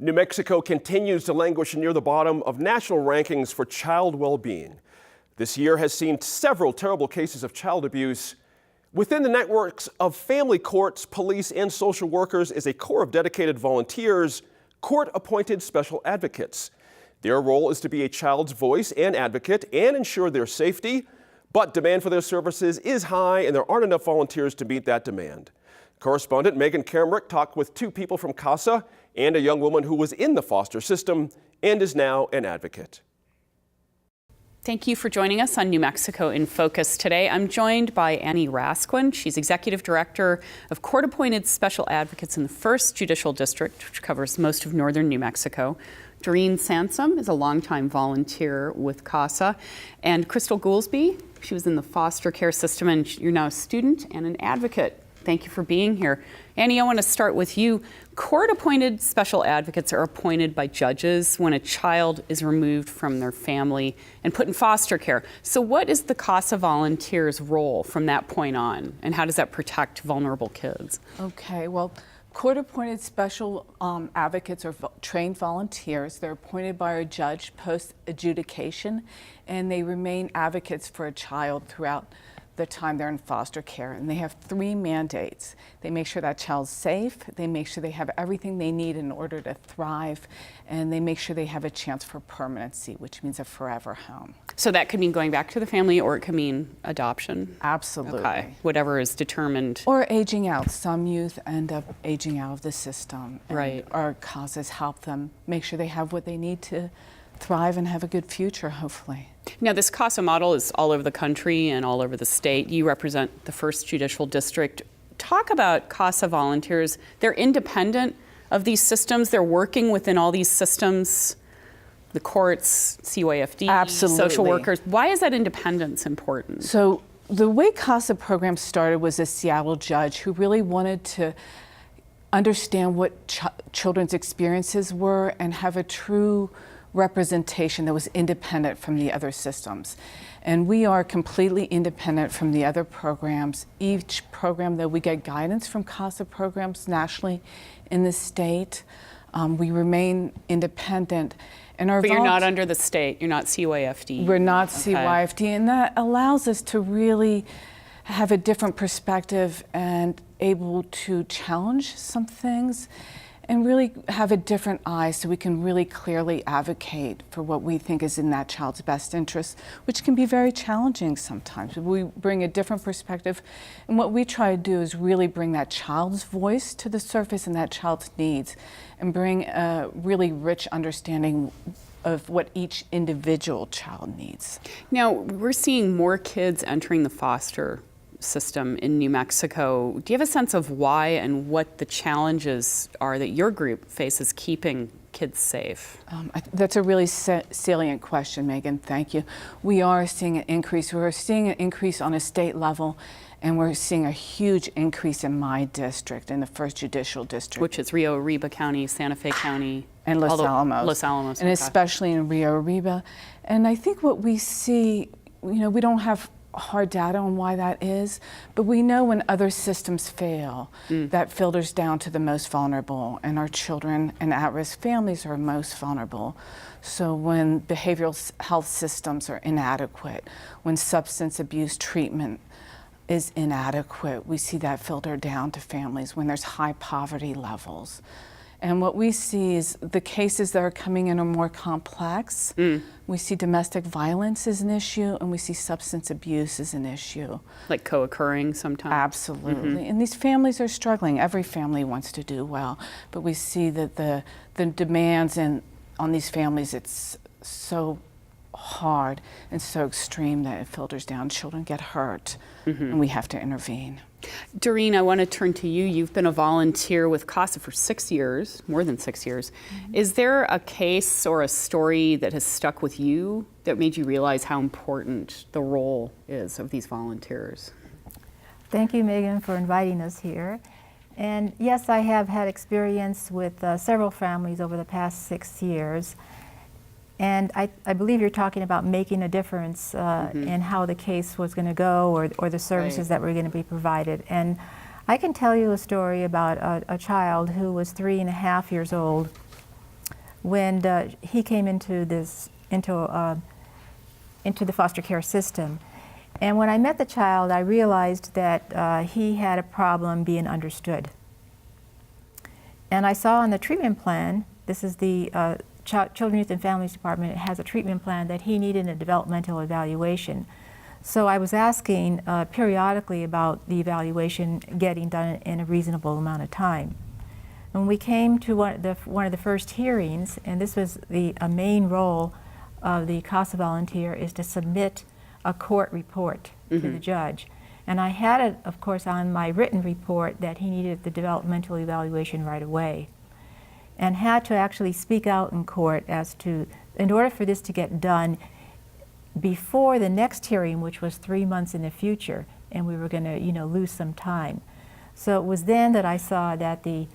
New Mexico continues to languish near the bottom of national rankings for child well-being. This year has seen several terrible cases of child abuse. Within the networks of family courts, police, and social workers is a core of dedicated volunteers, court-appointed special advocates. Their role is to be a child's voice and advocate and ensure their safety, but demand for their services is high and there aren't enough volunteers to meet that demand. Correspondent Megan Kamerick talked with two people from CASA and a young woman who was in the foster system and is now an advocate. Thank you for joining us on New Mexico in Focus today. I'm joined by Annie Rasquin. She's Executive Director of Court-Appointed Special Advocates in the 1st Judicial District, which covers most of northern New Mexico. Doreen Sansom is a longtime volunteer with CASA. And Crystal Goolsby, she was in the foster care system, and you're now a student and an advocate. Thank you for being here. Annie, I want to start with you. Court-appointed special advocates are appointed by judges when a child is removed from their family and put in foster care. So what is the CASA volunteer's role from that point on, and how does that protect vulnerable kids? Okay, well, court-appointed special advocates are trained volunteers. They're appointed by a judge post-adjudication, and they remain advocates for a child throughout the time they're in foster care. And they have 3 mandates. They make sure that child's safe, they make sure they have everything they need in order to thrive, and they make sure they have a chance for permanency, which means a forever home. So that could mean going back to the family, or it could mean adoption? Absolutely. Okay. Whatever is determined. Or aging out. Some youth end up aging out of the system. And right. Our causes help them make sure they have what they need to thrive and have a good future, hopefully. Now, this CASA model is all over the country and all over the state. You represent the 1st Judicial District. Talk about CASA volunteers. They're independent of these systems. They're working within all these systems, the courts, CYFD, Absolutely. Social workers. Why is that independence important? So the way CASA program started was a Seattle judge who really wanted to understand what children's experiences were and have a true representation that was independent from the other systems. And we are completely independent from the other programs. Each program, though, we get guidance from CASA programs nationally in the state. We remain independent. And our But you're not under the state, you're not CYFD. We're not okay. CYFD, and that allows us to really have a different perspective and able to challenge some things and really have a different eye so we can really clearly advocate for what we think is in that child's best interest, which can be very challenging sometimes. We bring a different perspective, and what we try to do is really bring that child's voice to the surface and that child's needs, and bring a really rich understanding of what each individual child needs. Now, we're seeing more kids entering the foster system in New Mexico. Do you have a sense of why and what the challenges are that your group faces keeping kids safe? That's a really salient question, Megan. Thank you. We are seeing an increase. We're seeing an increase on a state level, and we're seeing a huge increase in my district, in the 1st Judicial District. Which is Rio Arriba County, Santa Fe County. And Los Alamos. Los Alamos. And especially in Rio Arriba. And I think what we see, we don't have hard data on why that is, but we know when other systems fail, that filters down to the most vulnerable, and our children and at-risk families are most vulnerable. So when behavioral health systems are inadequate, when substance abuse treatment is inadequate, we see that filter down to families when there's high poverty levels. And what we see is the cases that are coming in are more complex. We see domestic violence as an issue, and we see substance abuse as an issue. Like co-occurring sometimes? Absolutely. And these families are struggling. Every family wants to do well, but we see that the demands on these families, it's so hard and so extreme that it filters down. Children get hurt, and we have to intervene. Doreen, I want to turn to you. You've been a volunteer with CASA for 6 years, more than 6 years. Is there a case or a story that has stuck with you that made you realize how important the role is of these volunteers? Thank you, Megan, for inviting us here. And yes, I have had experience with several families over the past 6 years. And I believe you're talking about making a difference in how the case was going to go, or the services that were going to be provided. And I can tell you a story about a child who was 3.5 years old when he came into the foster care system. And when I met the child, I realized that he had a problem being understood. And I saw on the treatment plan, this is the Children, Youth, and Families Department, it has a treatment plan that he needed a developmental evaluation. So I was asking periodically about the evaluation getting done in a reasonable amount of time. When we came to one of the first hearings, and this was a main role of the CASA volunteer, is to submit a court report to the judge. And I had it, of course, on my written report that he needed the developmental evaluation right away, and had to actually speak out in court as to, in order for this to get done before the next hearing, which was 3 months in the future, and we were going to, lose some time. So it was then that I saw that the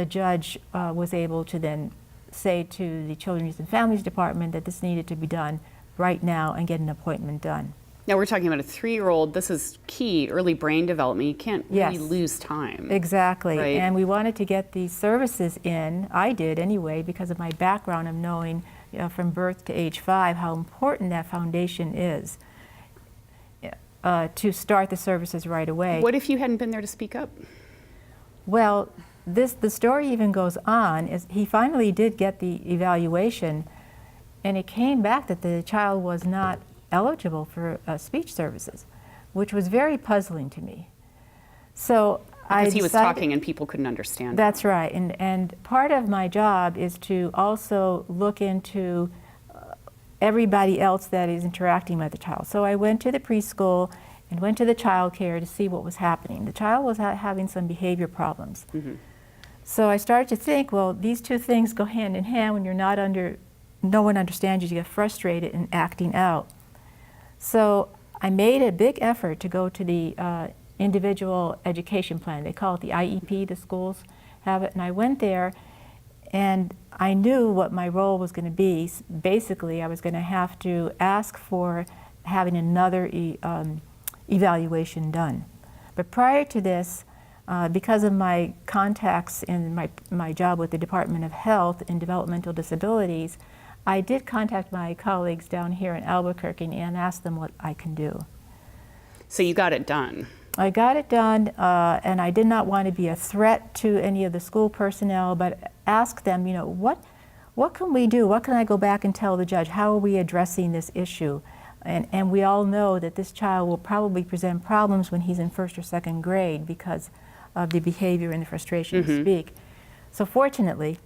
judge was able to then say to the Children, Youth, and Families Department that this needed to be done right now and get an appointment done. Now we're talking about a 3-year-old. This is key, early brain development. You can't really lose time. Exactly. Right? And we wanted to get these services in. I did anyway, because of my background of knowing from birth to age 5 how important that foundation is to start the services right away. What if you hadn't been there to speak up? Well, the story even goes on. Is he finally did get the evaluation, and it came back that the child was not eligible for speech services, which was very puzzling to me. So Because he was talking and people couldn't understand. That's right. And part of my job is to also look into everybody else that is interacting with the child. So I went to the preschool and went to the child care to see what was happening. The child was having some behavior problems. So I started to think, well, these two things go hand in hand. When you're not no one understands you get frustrated and acting out. So I made a big effort to go to the individual education plan. They call it the IEP, the schools have it. And I went there, and I knew what my role was going to be. Basically, I was going to have to ask for having another evaluation done. But prior to this, because of my contacts in my job with the Department of Health and Developmental Disabilities, I did contact my colleagues down here in Albuquerque and ask them what I can do. So you got it done. I got it done, and I did not want to be a threat to any of the school personnel, but ask them, what can we do? What can I go back and tell the judge? How are we addressing this issue? And we all know that this child will probably present problems when he's in 1st or 2nd grade because of the behavior and the frustration to speak. So fortunately,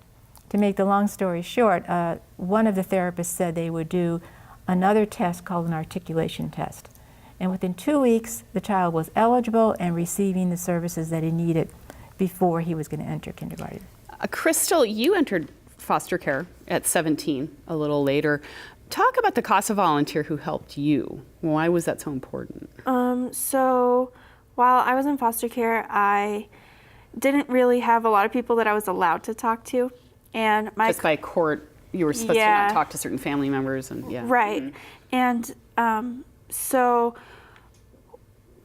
to make the long story short, one of the therapists said they would do another test called an articulation test. And within 2 weeks, the child was eligible and receiving the services that he needed before he was going to enter kindergarten. Crystal, you entered foster care at 17, a little later. Talk about the CASA volunteer who helped you. Why was that so important? So while I was in foster care, I didn't really have a lot of people that I was allowed to talk to. And just by court, you were supposed to not talk to certain family members, and right. And so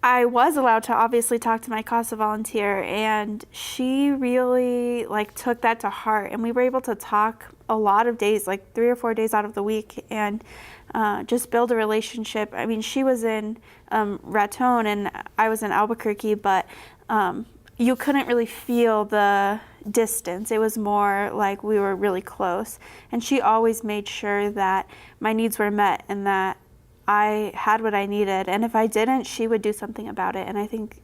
I was allowed to obviously talk to my CASA volunteer, and she really took that to heart, and we were able to talk a lot of days, 3 or 4 days out of the week, and just build a relationship. I mean, she was in Raton and I was in Albuquerque, but you couldn't really feel the distance. It was more like we were really close, and she always made sure that my needs were met and that I had what I needed, and if I didn't, she would do something about it. And I think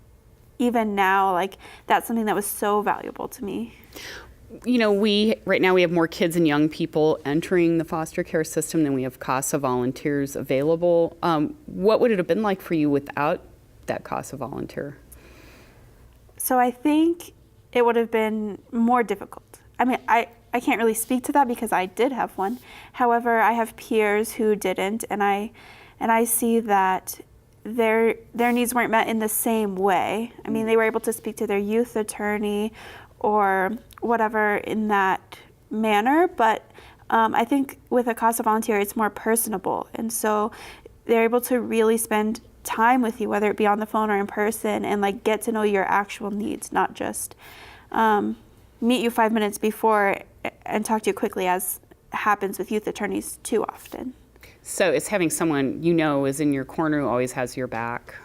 even now, that's something that was so valuable to me. Right now we have more kids and young people entering the foster care system than we have CASA volunteers available. What would it have been like for you without that CASA volunteer? So I think it would have been more difficult. I mean, I can't really speak to that because I did have one. However, I have peers who didn't, and I see that their needs weren't met in the same way. I mean, they were able to speak to their youth attorney or whatever in that manner, but I think with a CASA volunteer, it's more personable, and so they're able to really spend time with you, whether it be on the phone or in person, and get to know your actual needs, not just meet you 5 minutes before and talk to you quickly as happens with youth attorneys too often. So it's having someone you know is in your corner who always has your back.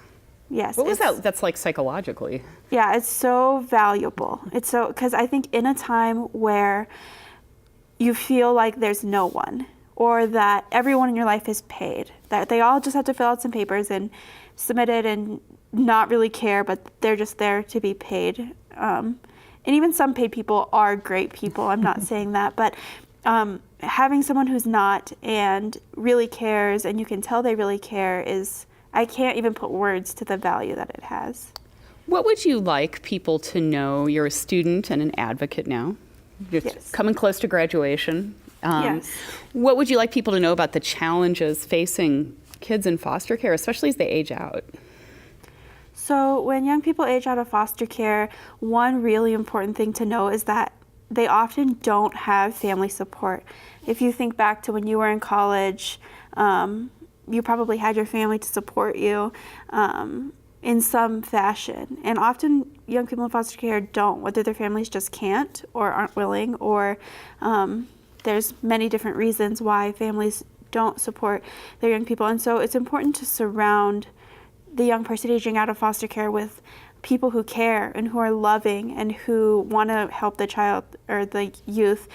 Yes. What was that's like psychologically? Yeah, it's so valuable. It's so, because I think in a time where you feel like there's no one, or that everyone in your life is paid, that they all just have to fill out some papers and submit it and not really care, but they're just there to be paid. And even some paid people are great people, I'm not saying that, but having someone who's not and really cares, and you can tell they really care, is, I can't even put words to the value that it has. What would you like people to know? You're a student and an advocate now. You're Yes. coming close to graduation. Yes. What would you like people to know about the challenges facing kids in foster care, especially as they age out? So when young people age out of foster care, one really important thing to know is that they often don't have family support. If you think back to when you were in college, you probably had your family to support you in some fashion. And often young people in foster care don't, whether their families just can't or aren't willing, or there's many different reasons why families don't support their young people. And so it's important to surround the young person aging out of foster care with people who care and who are loving and who want to help the child or the youth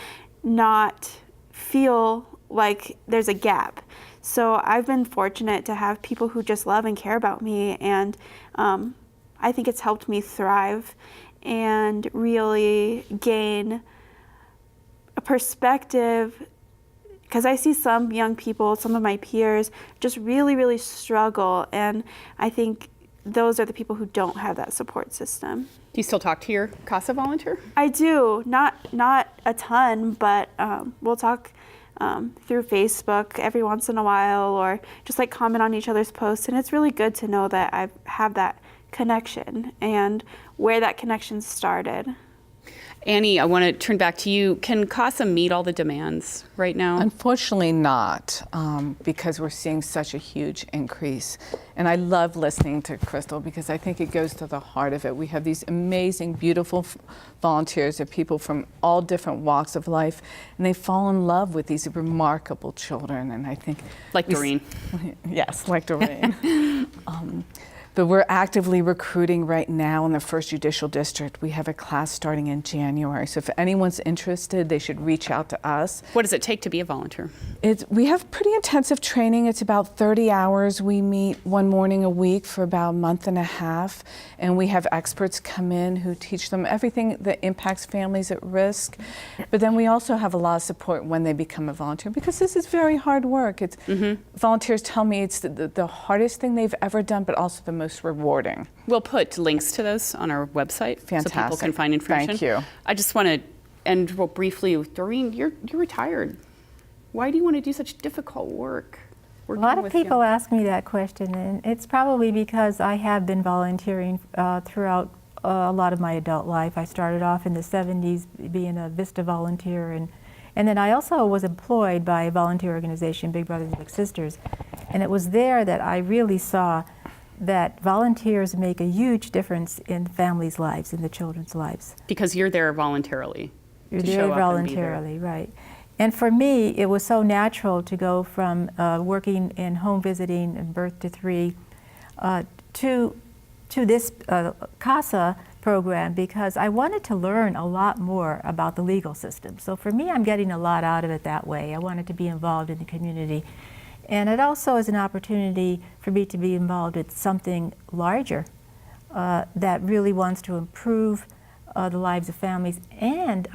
not feel like there's a gap. So I've been fortunate to have people who just love and care about me, and I think it's helped me thrive and really gain a perspective, because I see some young people, some of my peers, just really, really struggle, and I think those are the people who don't have that support system. Do you still talk to your CASA volunteer? I do, not a ton, but we'll talk through Facebook every once in a while, or just like comment on each other's posts, and it's really good to know that I have that connection and where that connection started. Annie, I want to turn back to you. Can CASA meet all the demands right now? Unfortunately not, because we're seeing such a huge increase. And I love listening to Crystal because I think it goes to the heart of it. We have these amazing, beautiful volunteers of people from all different walks of life, and they fall in love with these remarkable children. And I think Like Doreen. Yes, like Doreen. But we're actively recruiting right now in the 1st Judicial District. We have a class starting in January. So if anyone's interested, they should reach out to us. What does it take to be a volunteer? We have pretty intensive training. It's about 30 hours. We meet one morning a week for about a month and a half. And we have experts come in who teach them everything that impacts families at risk. But then we also have a lot of support when they become a volunteer, because this is very hard work. It's volunteers tell me it's the hardest thing they've ever done, but also the most rewarding. We'll put links to those on our website so people Fantastic. can find information. Thank you. I just want to end real briefly with Doreen. You're retired. Why do you want to do such difficult work? A lot of people ask me that question, and it's probably because I have been volunteering throughout a lot of my adult life. I started off in the 70s being a VISTA volunteer, and then I also was employed by a volunteer organization, Big Brothers Big Sisters, and it was there that I really saw that volunteers make a huge difference in families' lives, in the children's lives. Because you're there voluntarily. You're to there show up and be there. voluntarily, right. And for me, it was so natural to go from working in home visiting and birth to 3 to this CASA program, because I wanted to learn a lot more about the legal system. So for me, I'm getting a lot out of it that way. I wanted to be involved in the community. And it also is an opportunity for me to be involved with something larger that really wants to improve the lives of families, and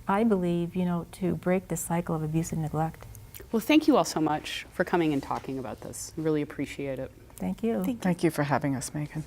I believe, to break the cycle of abuse and neglect. Well, thank you all so much for coming and talking about this. Really appreciate it. Thank you. Thank you for having us, Megan.